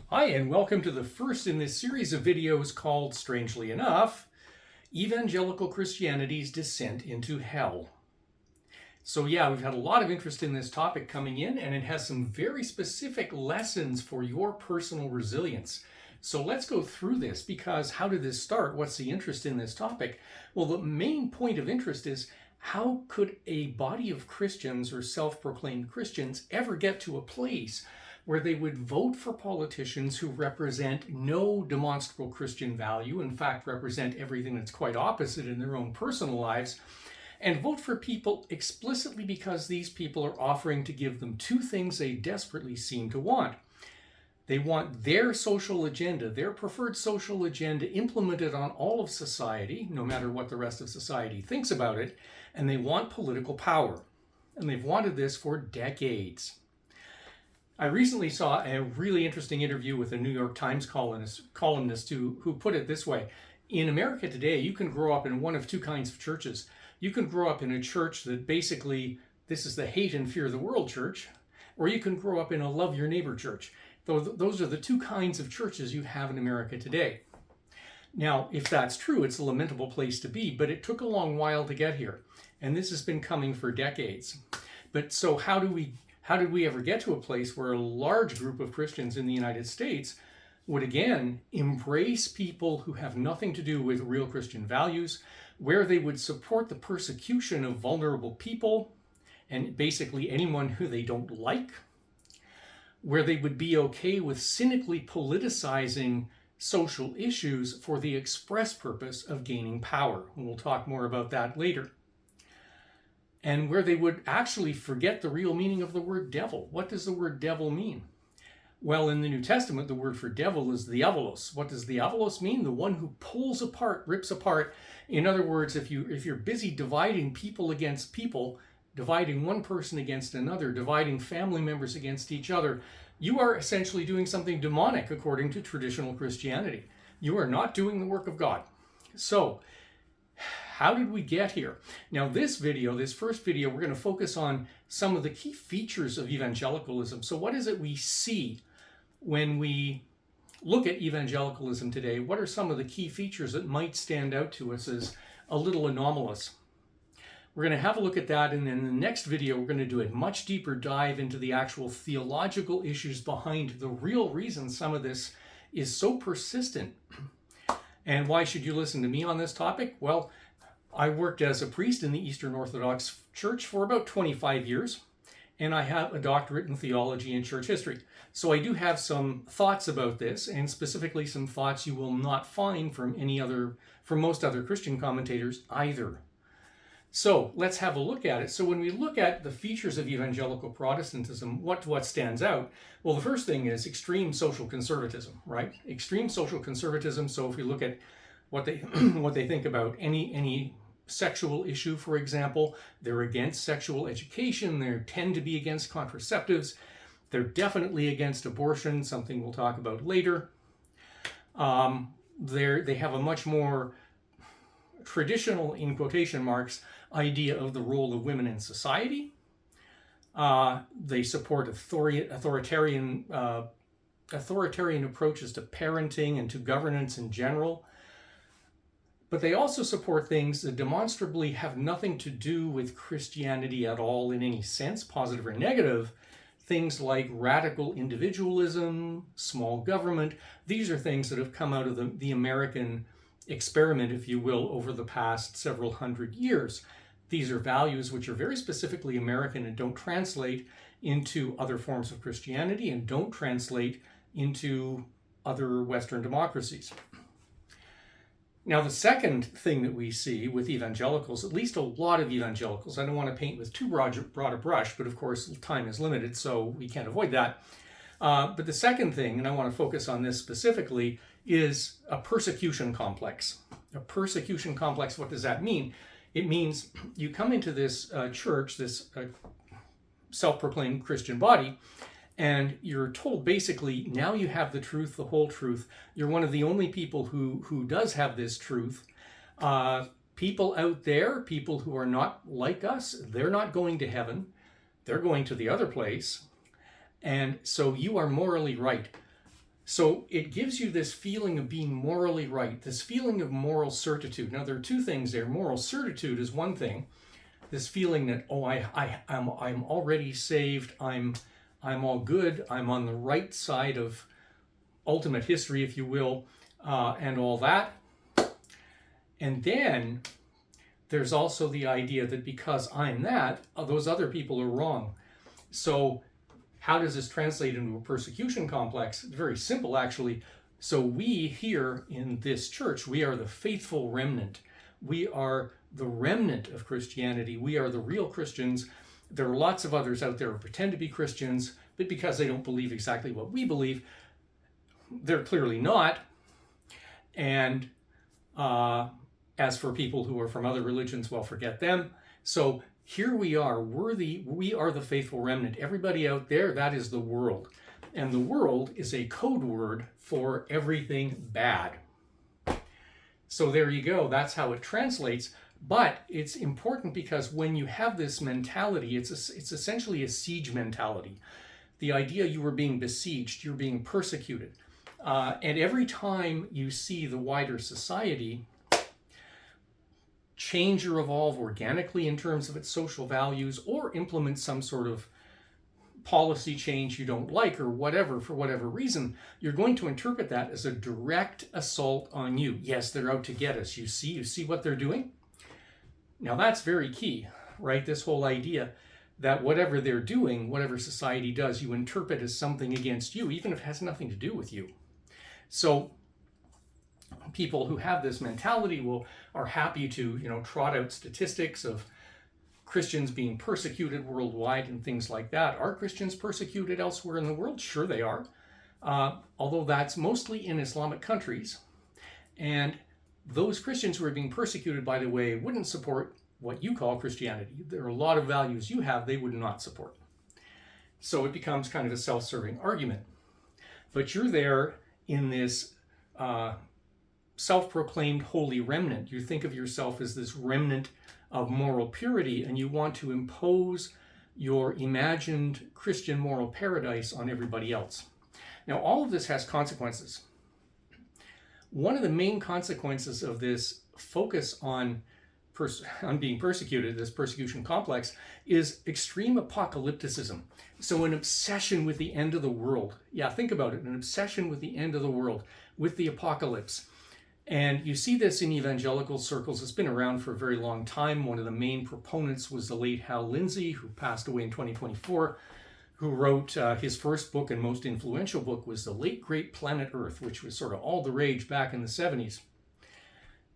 Hi, and welcome to the first in this series of videos called, strangely enough, Evangelical Christianity's Descent into Hell. So yeah, we've had a lot of interest in this topic coming in, and it has some very specific lessons for your personal resilience. So let's go through this, because how did this start? What's the interest in this topic? Well, the main point of interest is, how could a body of Christians or self-proclaimed Christians ever get to a place where they would vote for politicians who represent no demonstrable Christian value, in fact, represent everything that's quite opposite in their own personal lives, and vote for people explicitly because these people are offering to give them two things they desperately seem to want. They want their social agenda, their preferred social agenda, implemented on all of society, no matter what the rest of society thinks about it, and they want political power. And they've wanted this for decades. I recently saw a really interesting interview with a New York Times columnist who put it this way. In America today, you can grow up in one of two kinds of churches. You can grow up in a church that basically, this is the hate and fear the world church, or you can grow up in a love your neighbor church. Those are the two kinds of churches you have in America today. Now, if that's true, it's a lamentable place to be, but it took a long while to get here. And this has been coming for decades. But so how did we ever get to a place where a large group of Christians in the United States would again embrace people who have nothing to do with real Christian values, where they would support the persecution of vulnerable people and basically anyone who they don't like, where they would be okay with cynically politicizing social issues for the express purpose of gaining power? And we'll talk more about that later. And where they would actually forget the real meaning of the word devil. What does the word devil mean? Well, in the New Testament, the word for devil is diabolos. What does diabolos mean? The one who pulls apart, rips apart. In other words, if you're busy dividing people against people, dividing one person against another, dividing family members against each other, you are essentially doing something demonic according to traditional Christianity. You are not doing the work of God. So, how did we get here? Now, this first video, we're going to focus on some of the key features of evangelicalism. So what is it we see when we look at evangelicalism today? What are some of the key features that might stand out to us as a little anomalous? We're going to have a look at that, and in the next video, we're going to do a much deeper dive into the actual theological issues behind the real reason some of this is so persistent. And why should you listen to me on this topic? Well, I worked as a priest in the Eastern Orthodox Church for about 25 years, and I have a doctorate in theology and church history. So I do have some thoughts about this, and specifically some thoughts you will not find from most other Christian commentators either. So let's have a look at it. So when we look at the features of evangelical Protestantism, what stands out? Well, the first thing is extreme social conservatism, right? Extreme social conservatism. So if we look at what they think about any sexual issue, for example, they're against sexual education. They tend to be against contraceptives. They're definitely against abortion, something we'll talk about later. They have a much more traditional, in quotation marks, idea of the role of women in society. They support authoritarian approaches to parenting and to governance in general. But they also support things that demonstrably have nothing to do with Christianity at all in any sense, positive or negative. Things like radical individualism, small government. These are things that have come out of the American experiment, if you will, over the past several hundred years. These are values which are very specifically American and don't translate into other forms of Christianity and don't translate into other Western democracies. Now, the second thing that we see with evangelicals, at least a lot of evangelicals, I don't want to paint with too broad a brush, but of course time is limited, so we can't avoid that. But the second thing, and I want to focus on this specifically, is a persecution complex. A persecution complex, what does that mean? It means you come into this church, this self-proclaimed Christian body, and you're told basically, now you have the truth, the whole truth. You're one of the only people who does have this truth. People out there, people who are not like us, they're not going to heaven. They're going to the other place. And so you are morally right. So it gives you this feeling of being morally right, this feeling of moral certitude. Now, there are two things there. Moral certitude is one thing. This feeling that, oh, I'm already saved. I'm all good. I'm on the right side of ultimate history, if you will, and all that. And then there's also the idea that because I'm that, those other people are wrong. So how does this translate into a persecution complex? It's very simple, actually. So we here in this church, we are the faithful remnant. We are the remnant of Christianity. We are the real Christians. There are lots of others out there who pretend to be Christians, but because they don't believe exactly what we believe, they're clearly not. And as for people who are from other religions, well, forget them. So here we are. We are the faithful remnant. Everybody out there, that is the world. And the world is a code word for everything bad. So there you go. That's how it translates. But it's important because when you have this mentality, it's essentially a siege mentality. The idea you were being besieged, you're being persecuted. And every time you see the wider society change or evolve organically in terms of its social values or implement some sort of policy change you don't like or whatever, for whatever reason, you're going to interpret that as a direct assault on you. Yes, they're out to get us. You see what they're doing? Now that's very key, right? This whole idea that whatever they're doing, whatever society does, you interpret as something against you, even if it has nothing to do with you. So people who have this mentality are happy to, trot out statistics of Christians being persecuted worldwide and things like that. Are Christians persecuted elsewhere in the world? Sure they are. Although that's mostly in Islamic countries. And those Christians who are being persecuted, by the way, wouldn't support what you call Christianity. There are a lot of values you have they would not support. So it becomes kind of a self-serving argument. But you're there in this self-proclaimed holy remnant. You think of yourself as this remnant of moral purity, and you want to impose your imagined Christian moral paradise on everybody else. Now, all of this has consequences. One of the main consequences of this focus on being persecuted, this persecution complex, is extreme apocalypticism. So an obsession with the end of the world. Yeah, think about it, an obsession with the end of the world, with the apocalypse. And you see this in evangelical circles. It's been around for a very long time. One of the main proponents was the late Hal Lindsey, who passed away in 2024, who wrote his first book and most influential book was The Late Great Planet Earth, which was sort of all the rage back in the 70s.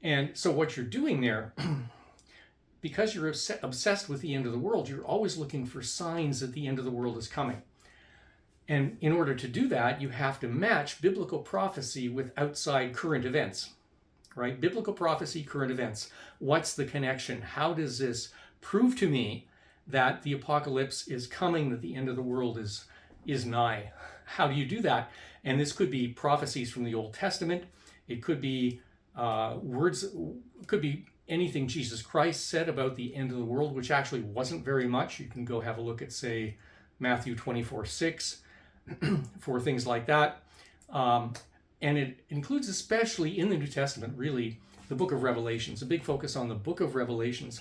And so what you're doing there, because you're obsessed with the end of the world, you're always looking for signs that the end of the world is coming. And in order to do that, you have to match biblical prophecy with outside current events, right? Biblical prophecy, current events. What's the connection? How does this prove to me that the apocalypse is coming, that the end of the world is nigh? How do you do that? And this could be prophecies from the Old Testament. It could be words, it could be anything Jesus Christ said about the end of the world, which actually wasn't very much. You can go have a look at, say, Matthew 24:6 for things like that. And it includes, especially in the New Testament, really, the book of Revelations, a big focus on the book of Revelations.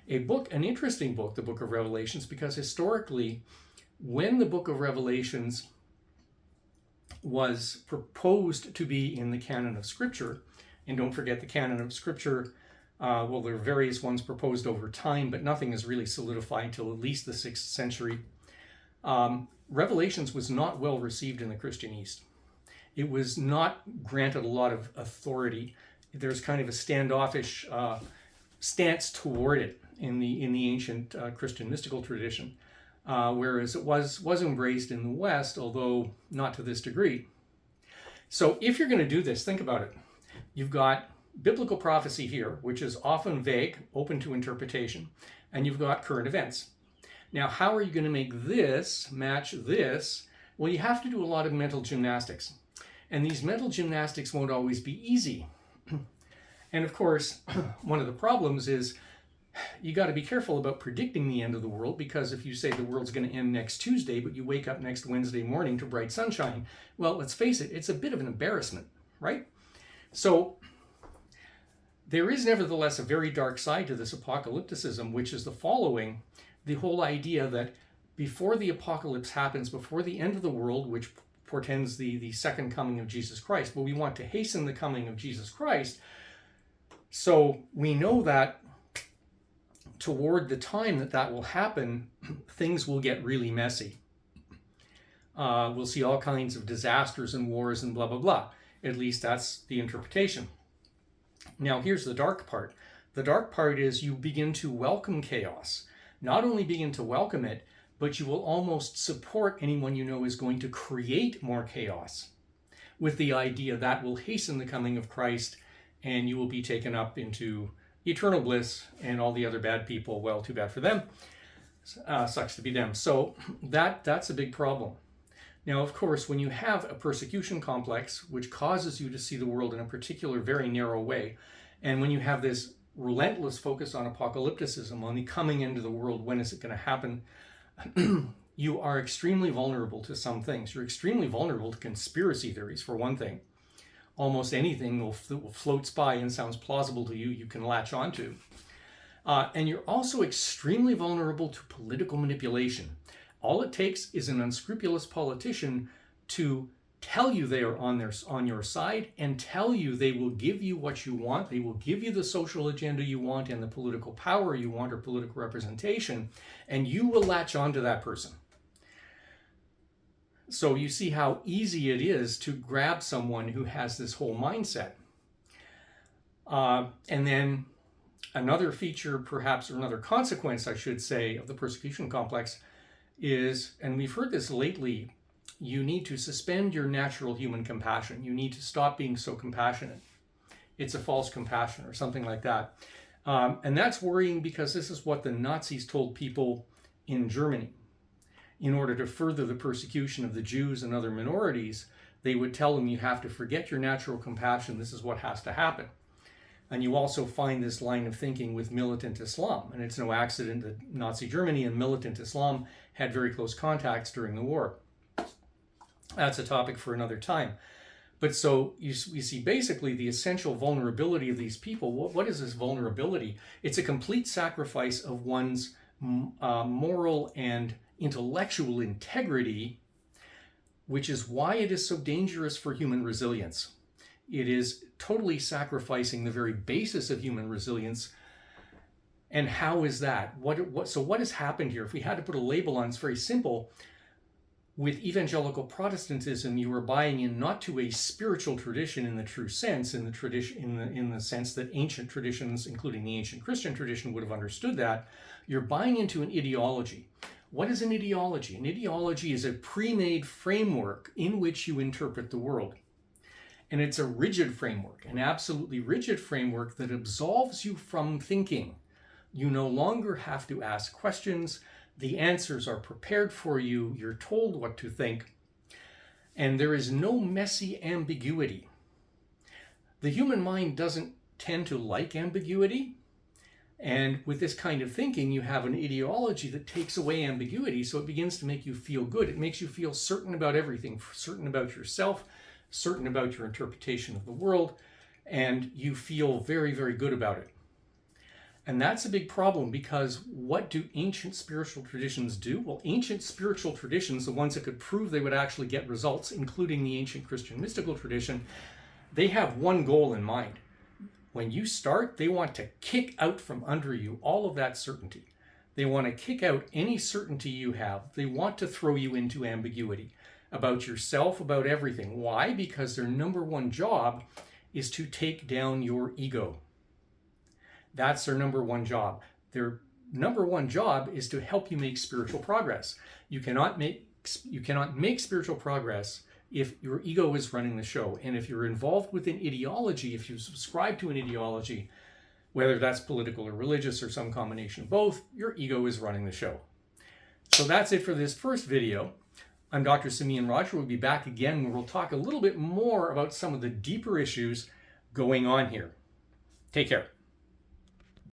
An interesting book, the book of Revelations, because historically, when the book of Revelations was proposed to be in the canon of Scripture, and don't forget the canon of Scripture, well, there are various ones proposed over time, but nothing is really solidified until at least the 6th century. Revelations was not well received in the Christian East. It was not granted a lot of authority. There's kind of a standoffish stance toward it in the ancient Christian mystical tradition, whereas it was embraced in the West, although not to this degree. So if you're going to do this, think about it. You've got biblical prophecy here, which is often vague, open to interpretation, and you've got current events. Now, how are you going to make this match this? Well, you have to do a lot of mental gymnastics. And these mental gymnastics won't always be easy. And of course, one of the problems is you got to be careful about predicting the end of the world, because if you say the world's going to end next Tuesday, but you wake up next Wednesday morning to bright sunshine, well, let's face it, it's a bit of an embarrassment, right? So there is nevertheless a very dark side to this apocalypticism, which is the following: the whole idea that before the apocalypse happens, before the end of the world, which portends the second coming of Jesus Christ, but we want to hasten the coming of Jesus Christ. So we know that toward the time that will happen, things will get really messy. We'll see all kinds of disasters and wars and blah, blah, blah. At least that's the interpretation. Now, here's the dark part. The dark part is you begin to welcome chaos. Not only begin to welcome it, but you will almost support anyone you know is going to create more chaos, with the idea that will hasten the coming of Christ, and you will be taken up into eternal bliss, and all the other bad people, well, too bad for them. Sucks to be them. So that's a big problem. Now, of course, when you have a persecution complex, which causes you to see the world in a particular, very narrow way, and when you have this relentless focus on apocalypticism, on the coming into the world, when is it going to happen, you are extremely vulnerable to some things. You're extremely vulnerable to conspiracy theories, for one thing. Almost anything that floats by and sounds plausible to you, you can latch onto. And you're also extremely vulnerable to political manipulation. All it takes is an unscrupulous politician to tell you they are on your side, and tell you they will give you what you want. They will give you the social agenda you want and the political power you want, or political representation, and you will latch onto that person. So you see how easy it is to grab someone who has this whole mindset. And then another feature, perhaps, or another consequence, I should say, of the persecution complex is, and we've heard this lately, you need to suspend your natural human compassion. You need to stop being so compassionate. It's a false compassion, or something like that. And that's worrying, because this is what the Nazis told people in Germany. In order to further the persecution of the Jews and other minorities, they would tell them, you have to forget your natural compassion. This is what has to happen. And you also find this line of thinking with militant Islam. And it's no accident that Nazi Germany and militant Islam had very close contacts during the war. That's a topic for another time. But so we see basically the essential vulnerability of these people. What is this vulnerability? It's a complete sacrifice of one's moral and intellectual integrity, which is why it is so dangerous for human resilience. It is totally sacrificing the very basis of human resilience. And how is that? So what has happened here? If we had to put a label on, it's very simple. With evangelical Protestantism, you are buying in not to a spiritual tradition in the true sense, in the sense that ancient traditions, including the ancient Christian tradition, would have understood that. You're buying into an ideology. What is an ideology? An ideology is a pre-made framework in which you interpret the world. And it's a rigid framework, an absolutely rigid framework that absolves you from thinking. You no longer have to ask questions. The answers are prepared for you. You're told what to think. And there is no messy ambiguity. The human mind doesn't tend to like ambiguity. And with this kind of thinking, you have an ideology that takes away ambiguity, so it begins to make you feel good. It makes you feel certain about everything, certain about yourself, certain about your interpretation of the world, and you feel very, very good about it. And that's a big problem, because what do ancient spiritual traditions do? Well, ancient spiritual traditions, the ones that could prove they would actually get results, including the ancient Christian mystical tradition, they have one goal in mind. When you start, they want to kick out from under you all of that certainty. They want to kick out any certainty you have. They want to throw you into ambiguity about yourself, about everything. Why? Because their number one job is to take down your ego. That's their number one job. Their number one job is to help you make spiritual progress. You cannot make spiritual progress if your ego is running the show. And if you're involved with an ideology, if you subscribe to an ideology, whether that's political or religious or some combination of both, your ego is running the show. So that's it for this first video. I'm Dr. Symeon Rodger. We'll be back again where we'll talk a little bit more about some of the deeper issues going on here. Take care.